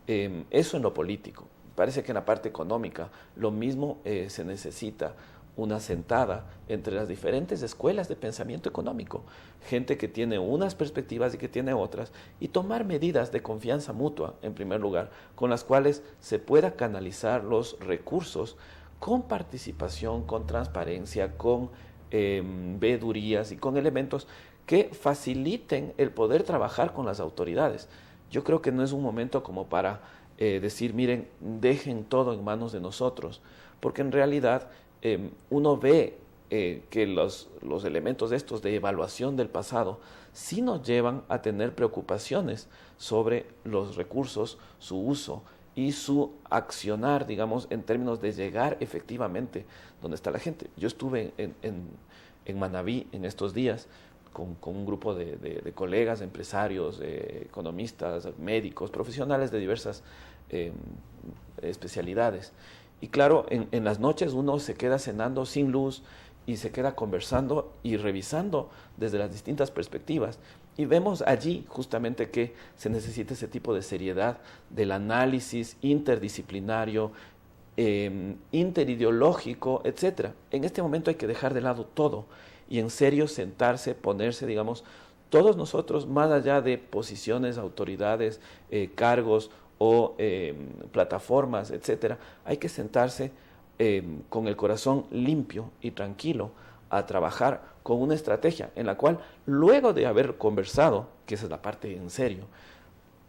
Eso en lo político. Parece que en la parte económica lo mismo se necesita una sentada entre las diferentes escuelas de pensamiento económico, gente que tiene unas perspectivas y que tiene otras, y tomar medidas de confianza mutua, en primer lugar, con las cuales se pueda canalizar los recursos con participación, con transparencia, con veedurías y con elementos que faciliten el poder trabajar con las autoridades. Yo creo que no es un momento como para decir, miren, dejen todo en manos de nosotros, porque en realidad uno ve que los elementos estos de evaluación del pasado sí nos llevan a tener preocupaciones sobre los recursos, su uso y su accionar, digamos, en términos de llegar efectivamente donde está la gente. Yo estuve en Manabí en estos días con un grupo de colegas, empresarios, economistas, médicos, profesionales de diversas especialidades. Y claro, en las noches uno se queda cenando sin luz y se queda conversando y revisando desde las distintas perspectivas. Y vemos allí justamente que se necesita ese tipo de seriedad del análisis interdisciplinario, interideológico, etc. En este momento hay que dejar de lado todo y en serio sentarse, ponerse, digamos, todos nosotros, más allá de posiciones, autoridades, cargos o plataformas, etcétera, hay que sentarse con el corazón limpio y tranquilo a trabajar con una estrategia en la cual, luego de haber conversado, que esa es la parte en serio,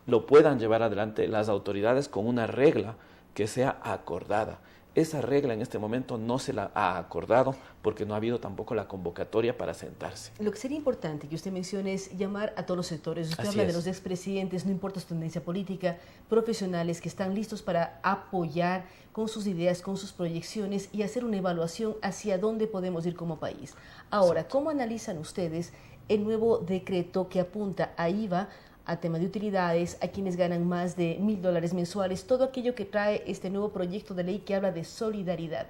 lo puedan llevar adelante las autoridades con una regla que sea acordada. esa regla en este momento no se la ha acordado porque no ha habido tampoco la convocatoria para sentarse. Lo que sería importante que usted mencione es llamar a todos los sectores. Usted habla de los expresidentes, no importa su tendencia política, profesionales que están listos para apoyar con sus ideas, con sus proyecciones y hacer una evaluación hacia dónde podemos ir como país. Ahora, ¿cómo analizan ustedes el nuevo decreto que apunta a IVA, a tema de utilidades, a quienes ganan más de $1.000 mensuales, todo aquello que trae este nuevo proyecto de ley que habla de solidaridad?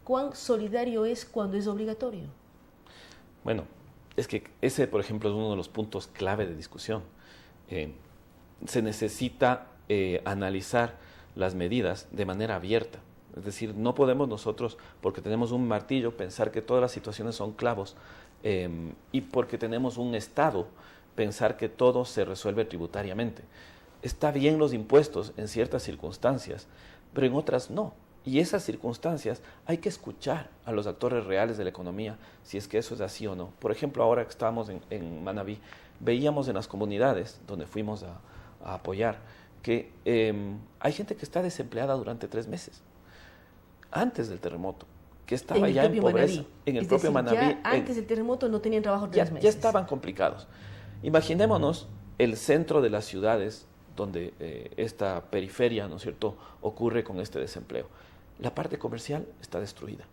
¿Cuán solidario es cuando es obligatorio? Bueno, es que ese, por ejemplo, es uno de los puntos clave de discusión. Se necesita analizar las medidas de manera abierta. Es decir, no podemos nosotros, porque tenemos un martillo, pensar que todas las situaciones son clavos y porque tenemos un Estado, pensar que todo se resuelve tributariamente. Está bien los impuestos en ciertas circunstancias, pero en otras no. Y esas circunstancias hay que escuchar a los actores reales de la economía, si es que eso es así o no. Por ejemplo, ahora que estábamos en Manabí, veíamos en las comunidades donde fuimos a apoyar que hay gente que está desempleada durante 3 meses, antes del terremoto, que estaba ya en pobreza. En el propio Manabí. Antes del terremoto no tenían trabajo 3 meses. Ya estaban complicados. Imaginémonos el centro de las ciudades donde esta periferia, ¿no es cierto?, ocurre con este desempleo. La parte comercial está destruida.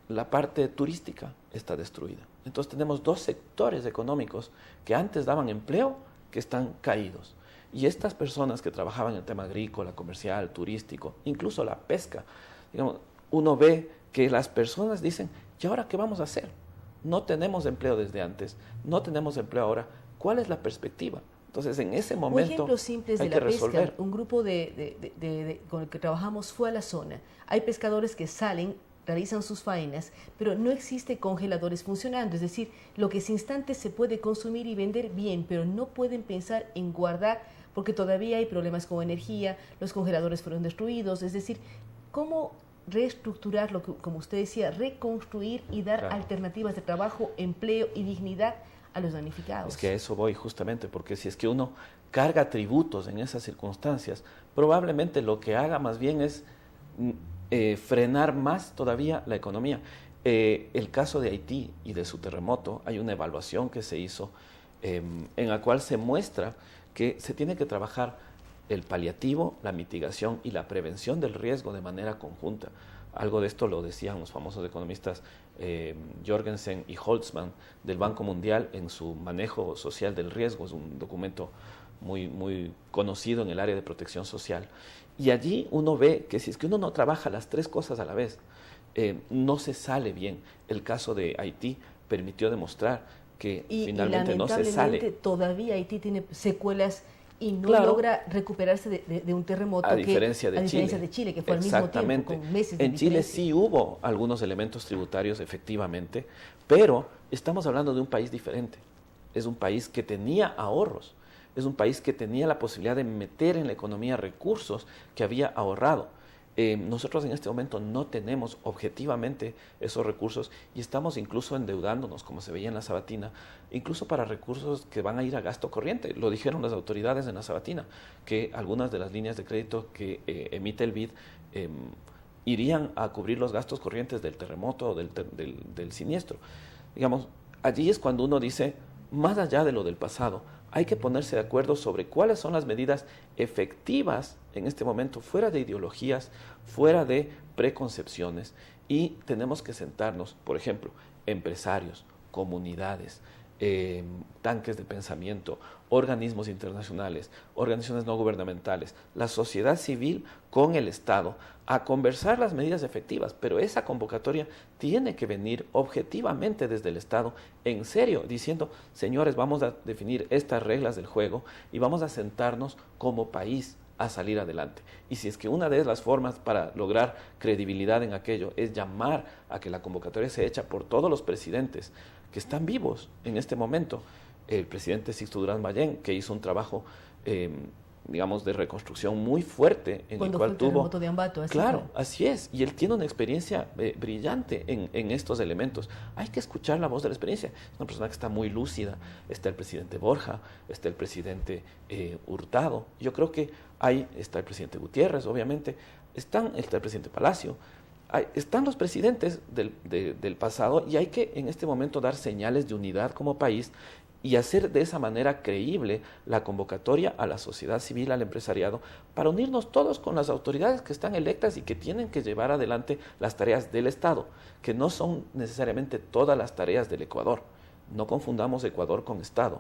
La parte turística está destruida. Entonces tenemos 2 sectores económicos que antes daban empleo que están caídos. Y estas personas que trabajaban en el tema agrícola, comercial, turístico, incluso la pesca, digamos, uno ve que las personas dicen, ¿y ahora qué vamos a hacer? No tenemos empleo desde antes, no tenemos empleo ahora. ¿Cuál es la perspectiva? Entonces, en ese momento ejemplos simples de hay la que pesca. resolver. Un grupo con el que trabajamos fue a la zona. Hay pescadores que salen, realizan sus faenas, pero no existe congeladores funcionando. Es decir, lo que es instante se puede consumir y vender bien, pero no pueden pensar en guardar porque todavía hay problemas con energía, los congeladores fueron destruidos. Es decir, ¿cómo reestructurar lo que, como usted decía, reconstruir y dar alternativas de trabajo, empleo y dignidad a los damnificados? Es que a eso voy justamente, porque si es que uno carga tributos en esas circunstancias, probablemente lo que haga más bien es frenar más todavía la economía. El caso de Haití y de su terremoto, hay una evaluación que se hizo en la cual se muestra que se tiene que trabajar el paliativo, la mitigación y la prevención del riesgo de manera conjunta. Algo de esto lo decían los famosos economistas Jorgensen y Holtzman del Banco Mundial en su manejo social del riesgo. Es un documento muy conocido en el área de protección social. Y allí uno ve que si es que uno no trabaja las 3 cosas a la vez, no se sale bien. El caso de Haití permitió demostrar que finalmente no se sale. Todavía Haití tiene secuelas y no Claro. logra recuperarse de un terremoto a diferencia de Chile, que fue al mismo tiempo, con meses de En Chile diferencia. sí hubo algunos elementos tributarios, efectivamente, pero estamos hablando de un país diferente. Es un país que tenía ahorros, es un país que tenía la posibilidad de meter en la economía recursos que había ahorrado. Nosotros en este momento no tenemos objetivamente esos recursos y estamos incluso endeudándonos, como se veía en la Sabatina, incluso para recursos que van a ir a gasto corriente. Lo dijeron las autoridades en la Sabatina, que algunas de las líneas de crédito que emite el BID irían a cubrir los gastos corrientes del terremoto o del siniestro. Digamos, allí es cuando uno dice, más allá de lo del pasado, hay que ponerse de acuerdo sobre cuáles son las medidas efectivas en este momento, fuera de ideologías, fuera de preconcepciones, y tenemos que sentarnos, por ejemplo, empresarios, comunidades, tanques de pensamiento, organismos internacionales, organizaciones no gubernamentales, la sociedad civil con el Estado, a conversar las medidas efectivas, pero esa convocatoria tiene que venir objetivamente desde el Estado, en serio, diciendo, señores, vamos a definir estas reglas del juego y vamos a sentarnos como país a salir adelante. Y si es que una de las formas para lograr credibilidad en aquello es llamar a que la convocatoria sea hecha por todos los presidentes que están vivos en este momento, el presidente Sixto Durán Ballén, que hizo un trabajo digamos, de reconstrucción muy fuerte en el cual tuvo... terremoto de Ambato, así claro, fue. así es, y él tiene una experiencia brillante en estos elementos. Hay que escuchar la voz de la experiencia. Es una persona que está muy lúcida. Está el presidente Borja, está el presidente Hurtado. Yo creo que está el presidente Gutiérrez, obviamente. está el presidente Palacio, están los presidentes del pasado, y hay que en este momento dar señales de unidad como país y hacer de esa manera creíble la convocatoria a la sociedad civil, al empresariado, para unirnos todos con las autoridades que están electas y que tienen que llevar adelante las tareas del Estado, que no son necesariamente todas las tareas del Ecuador. No confundamos Ecuador con Estado.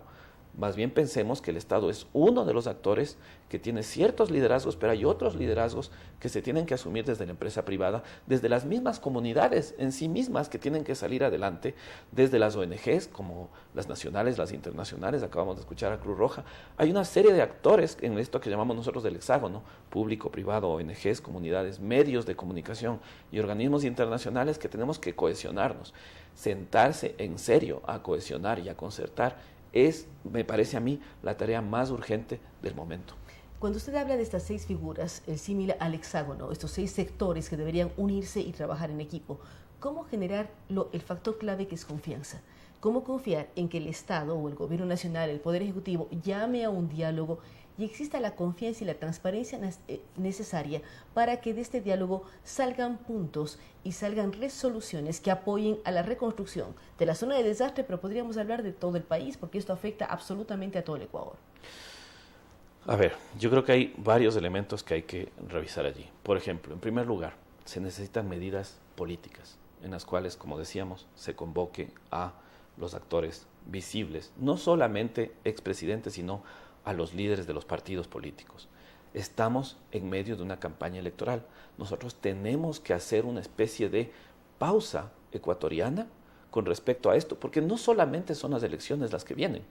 Más bien pensemos que el Estado es uno de los actores que tiene ciertos liderazgos, pero hay otros liderazgos que se tienen que asumir desde la empresa privada, desde las mismas comunidades en sí mismas que tienen que salir adelante, desde las ONGs como las nacionales, las internacionales, acabamos de escuchar a Cruz Roja. Hay una serie de actores en esto que llamamos nosotros del hexágono, público, privado, ONGs, comunidades, medios de comunicación y organismos internacionales que tenemos que cohesionarnos, sentarse en serio a cohesionar y a concertar. Es, me parece a mí, la tarea más urgente del momento. Cuando usted habla de estas 6 figuras, el símil al hexágono, estos 6 sectores que deberían unirse y trabajar en equipo, ¿cómo generar el factor clave que es confianza? ¿Cómo confiar en que el Estado o el Gobierno Nacional, el Poder Ejecutivo, llame a un diálogo y exista la confianza y la transparencia necesaria para que de este diálogo salgan puntos y salgan resoluciones que apoyen a la reconstrucción de la zona de desastre, pero podríamos hablar de todo el país, porque esto afecta absolutamente a todo el Ecuador? A ver, yo creo que hay varios elementos que hay que revisar allí. Por ejemplo, en primer lugar, se necesitan medidas políticas en las cuales, como decíamos, se convoque a los actores visibles, no solamente expresidentes, sino a los líderes de los partidos políticos. Estamos en medio de una campaña electoral. Nosotros tenemos que hacer una especie de pausa ecuatoriana con respecto a esto, porque no solamente son las elecciones las que vienen,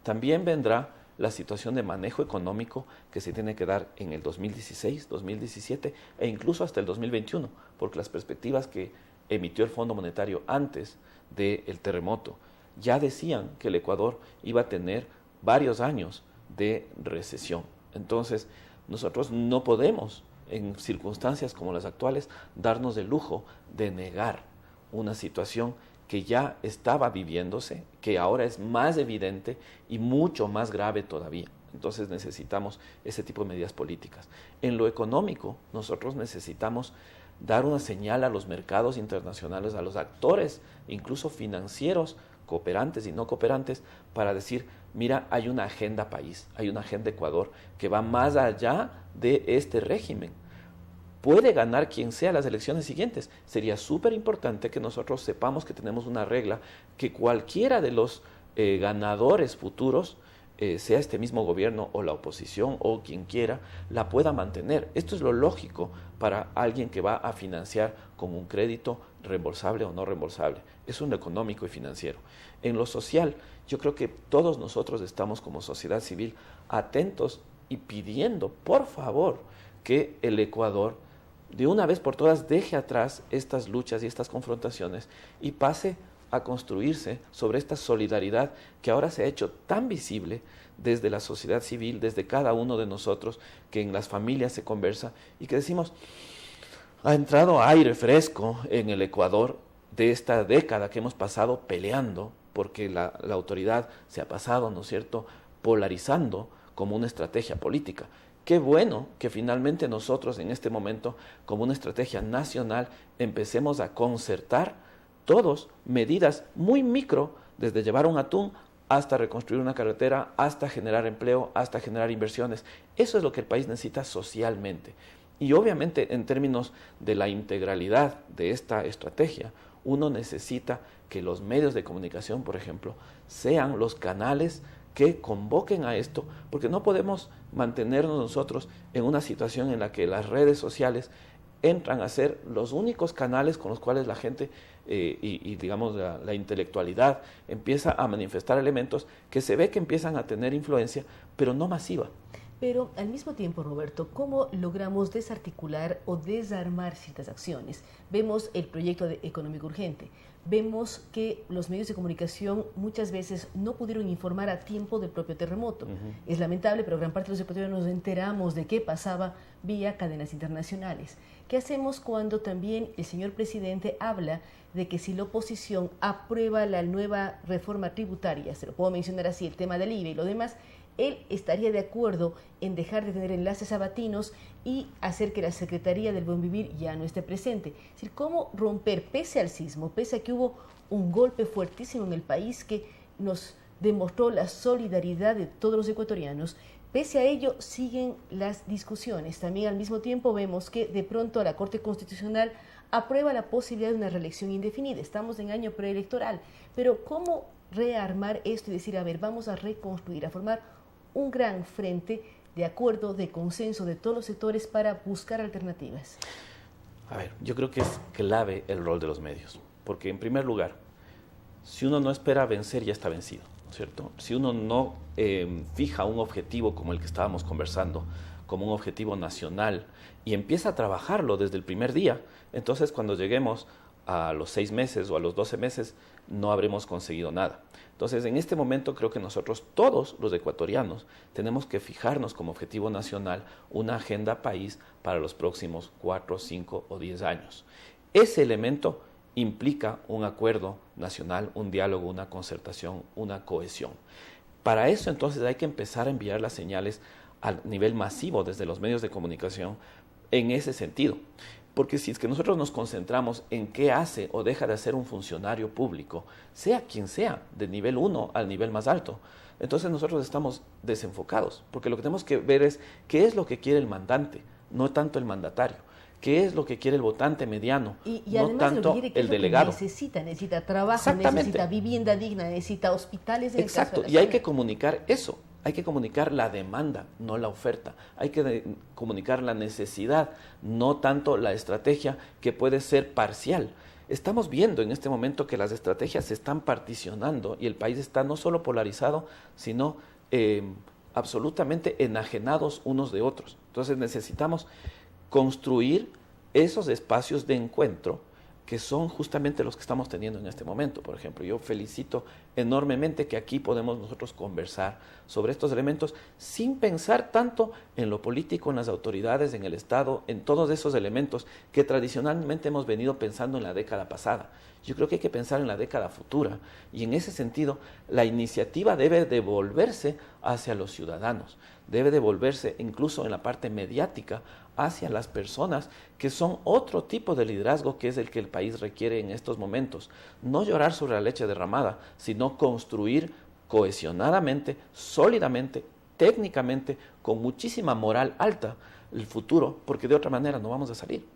también vendrá la situación de manejo económico que se tiene que dar en el 2016, 2017 e incluso hasta el 2021, porque las perspectivas que emitió el Fondo Monetario antes del terremoto ya decían que el Ecuador iba a tener varios años de recesión. Entonces, nosotros no podemos, en circunstancias como las actuales, darnos el lujo de negar una situación que ya estaba viviéndose, que ahora es más evidente y mucho más grave todavía. Entonces necesitamos ese tipo de medidas políticas. En lo económico, nosotros necesitamos dar una señal a los mercados internacionales, a los actores, incluso financieros, cooperantes y no cooperantes, para decir, mira, hay una agenda país, hay una agenda Ecuador que va más allá de este régimen. Puede ganar quien sea las elecciones siguientes. Sería súper importante que nosotros sepamos que tenemos una regla que cualquiera de los ganadores futuros, sea este mismo gobierno o la oposición o quien quiera, la pueda mantener. Esto es lo lógico para alguien que va a financiar con un crédito reembolsable o no reembolsable. Es un económico y financiero. En lo social, yo creo que todos nosotros estamos como sociedad civil atentos y pidiendo, por favor, que el Ecuador de una vez por todas deje atrás estas luchas y estas confrontaciones y pase a construirse sobre esta solidaridad que ahora se ha hecho tan visible desde la sociedad civil, desde cada uno de nosotros, que en las familias se conversa y que decimos, ha entrado aire fresco en el Ecuador de esta década que hemos pasado peleando, porque la autoridad se ha pasado, ¿no es cierto?, polarizando como una estrategia política. Qué bueno que finalmente nosotros en este momento, como una estrategia nacional, empecemos a concertar todos medidas muy micro, desde llevar un atún hasta reconstruir una carretera, hasta generar empleo, hasta generar inversiones. Eso es lo que el país necesita socialmente. Y obviamente en términos de la integralidad de esta estrategia, uno necesita que los medios de comunicación, por ejemplo, sean los canales que convoquen a esto, porque no podemos mantenernos nosotros en una situación en la que las redes sociales entran a ser los únicos canales con los cuales la gente y digamos la intelectualidad empieza a manifestar elementos que se ve que empiezan a tener influencia, pero no masiva. Pero al mismo tiempo, Roberto, ¿cómo logramos desarticular o desarmar ciertas acciones? Vemos el proyecto de económico urgente, vemos que los medios de comunicación muchas veces no pudieron informar a tiempo del propio terremoto. Es lamentable, pero gran parte de los ecuatorianos nos enteramos de qué pasaba vía cadenas internacionales. ¿Qué hacemos cuando también el señor presidente habla de que si la oposición aprueba la nueva reforma tributaria, se lo puedo mencionar así, el tema del IVA y lo demás, él estaría de acuerdo en dejar de tener enlaces sabatinos y hacer que la Secretaría del Buen Vivir ya no esté presente. Es decir, cómo romper, pese al sismo, pese a que hubo un golpe fuertísimo en el país que nos demostró la solidaridad de todos los ecuatorianos, pese a ello siguen las discusiones. También al mismo tiempo vemos que de pronto la Corte Constitucional aprueba la posibilidad de una reelección indefinida. Estamos en año preelectoral, pero ¿cómo rearmar esto y decir, a ver, vamos a reconstruir, a formar un gran frente de acuerdo, de consenso de todos los sectores para buscar alternativas? A ver, yo creo que es clave el rol de los medios, porque en primer lugar, si uno no espera vencer, ya está vencido, ¿cierto? Si uno no fija un objetivo como el que estábamos conversando, como un objetivo nacional, y empieza a trabajarlo desde el primer día, entonces cuando lleguemos a los 6 meses o a los 12 meses, no habremos conseguido nada. Entonces, en este momento creo que nosotros, todos los ecuatorianos, tenemos que fijarnos como objetivo nacional una agenda país para los próximos 4, 5 o 10 años. Ese elemento implica un acuerdo nacional, un diálogo, una concertación, una cohesión. Para eso, entonces, hay que empezar a enviar las señales a nivel masivo desde los medios de comunicación en ese sentido. Porque si es que nosotros nos concentramos en qué hace o deja de hacer un funcionario público, sea quien sea, de nivel 1 al nivel más alto, entonces nosotros estamos desenfocados, porque lo que tenemos que ver es qué es lo que quiere el mandante, no tanto el mandatario, qué es lo que quiere el votante mediano, y no además tanto lo que quiere, el delegado. Necesita trabajo, necesita vivienda digna, necesita hospitales. Exacto, y hay que comunicar eso. Hay que comunicar la demanda, no la oferta. Hay que comunicar la necesidad, no tanto la estrategia, que puede ser parcial. Estamos viendo en este momento que las estrategias se están particionando y el país está no solo polarizado, sino absolutamente enajenados unos de otros. Entonces necesitamos construir esos espacios de encuentro que son justamente los que estamos teniendo en este momento. Por ejemplo, yo felicito enormemente que aquí podemos nosotros conversar sobre estos elementos sin pensar tanto en lo político, en las autoridades, en el Estado, en todos esos elementos que tradicionalmente hemos venido pensando en la década pasada. Yo creo que hay que pensar en la década futura y en ese sentido la iniciativa debe devolverse hacia los ciudadanos, debe devolverse incluso en la parte mediática hacia las personas que son otro tipo de liderazgo que es el que el país requiere en estos momentos. No llorar sobre la leche derramada, sino construir cohesionadamente, sólidamente, técnicamente, con muchísima moral alta el futuro, porque de otra manera no vamos a salir.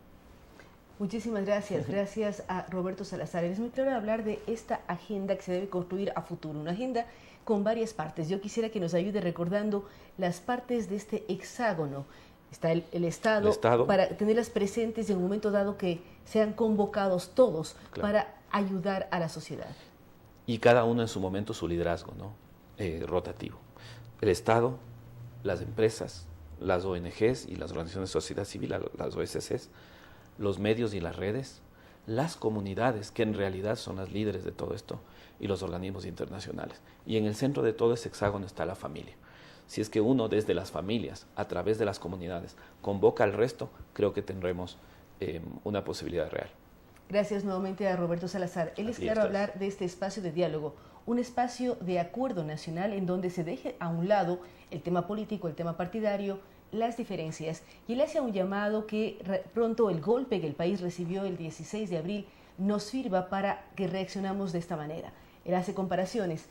Muchísimas gracias. Gracias a Roberto Salazar. Es muy claro hablar de esta agenda que se debe construir a futuro, una agenda con varias partes. Yo quisiera que nos ayude recordando las partes de este hexágono. Está el Estado, para tenerlas presentes en un momento dado que sean convocados todos, claro, para ayudar a la sociedad. Y cada uno en su momento su liderazgo, ¿no? Rotativo. El Estado, las empresas, las ONGs y las organizaciones de sociedad civil, las OSCs, los medios y las redes, las comunidades, que en realidad son las líderes de todo esto, y los organismos internacionales. Y en el centro de todo ese hexágono está la familia. Si es que uno desde las familias, a través de las comunidades, convoca al resto, creo que tendremos una posibilidad real. Gracias nuevamente a Roberto Salazar. Él es claro hablar de este espacio de diálogo, un espacio de acuerdo nacional en donde se deje a un lado el tema político, el tema partidario, las diferencias, y él hace un llamado que pronto el golpe que el país recibió el 16 de abril nos sirva para que reaccionamos de esta manera. Él hace comparaciones,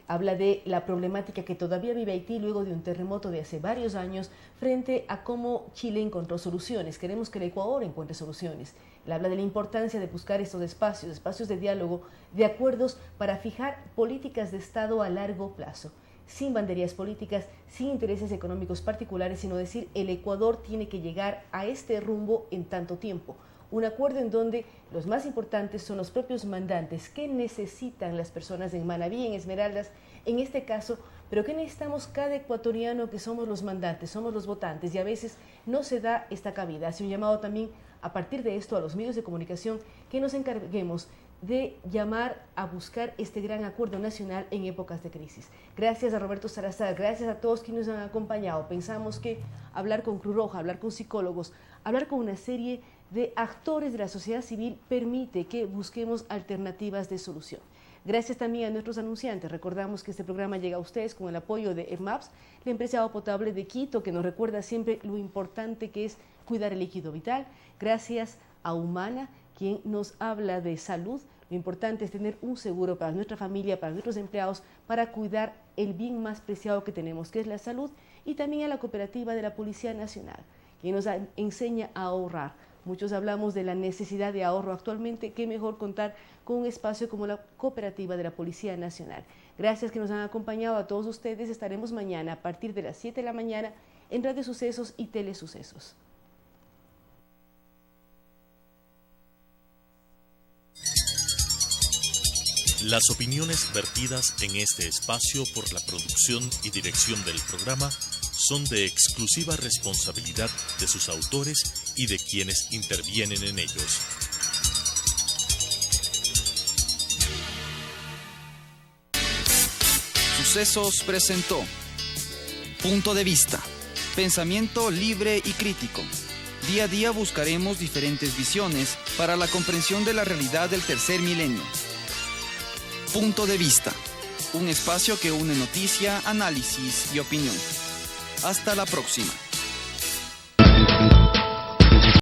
habla de la problemática que todavía vive Haití luego de un terremoto de hace varios años frente a cómo Chile encontró soluciones. Queremos que el Ecuador encuentre soluciones. Él habla de la importancia de buscar estos espacios de diálogo, de acuerdos para fijar políticas de Estado a largo plazo, sin banderías políticas, sin intereses económicos particulares, sino decir el Ecuador tiene que llegar a este rumbo en tanto tiempo. Un acuerdo en donde los más importantes son los propios mandantes. ¿Qué necesitan las personas en Manabí, en Esmeraldas, en este caso? Pero ¿qué necesitamos cada ecuatoriano que somos los mandantes, somos los votantes? Y a veces no se da esta cabida. Hace un llamado también a partir de esto a los medios de comunicación que nos encarguemos de llamar a buscar este gran acuerdo nacional en épocas de crisis. Gracias a Roberto Salazar, gracias a todos quienes nos han acompañado. Pensamos que hablar con Cruz Roja, hablar con psicólogos, hablar con una serie de actores de la sociedad civil permite que busquemos alternativas de solución. Gracias también a nuestros anunciantes. Recordamos que este programa llega a ustedes con el apoyo de EMAPS, la empresa de agua potable de Quito, que nos recuerda siempre lo importante que es cuidar el líquido vital. Gracias a Humana, quien nos habla de salud. Lo importante es tener un seguro para nuestra familia, para nuestros empleados, para cuidar el bien más preciado que tenemos, que es la salud. Y también a la cooperativa de la Policía Nacional, quien nos enseña a ahorrar. Muchos hablamos de la necesidad de ahorro actualmente, qué mejor contar con un espacio como la cooperativa de la Policía Nacional. Gracias que nos han acompañado a todos ustedes. Estaremos mañana a partir de las 7 de la mañana en Radio Sucesos y Telesucesos. Las opiniones vertidas en este espacio por la producción y dirección del programa son de exclusiva responsabilidad de sus autores y de quienes intervienen en ellos. Sucesos presentó Punto de Vista, pensamiento libre y crítico. Día a día buscaremos diferentes visiones para la comprensión de la realidad del tercer milenio. Punto de Vista, un espacio que une noticia, análisis y opinión. Hasta la próxima.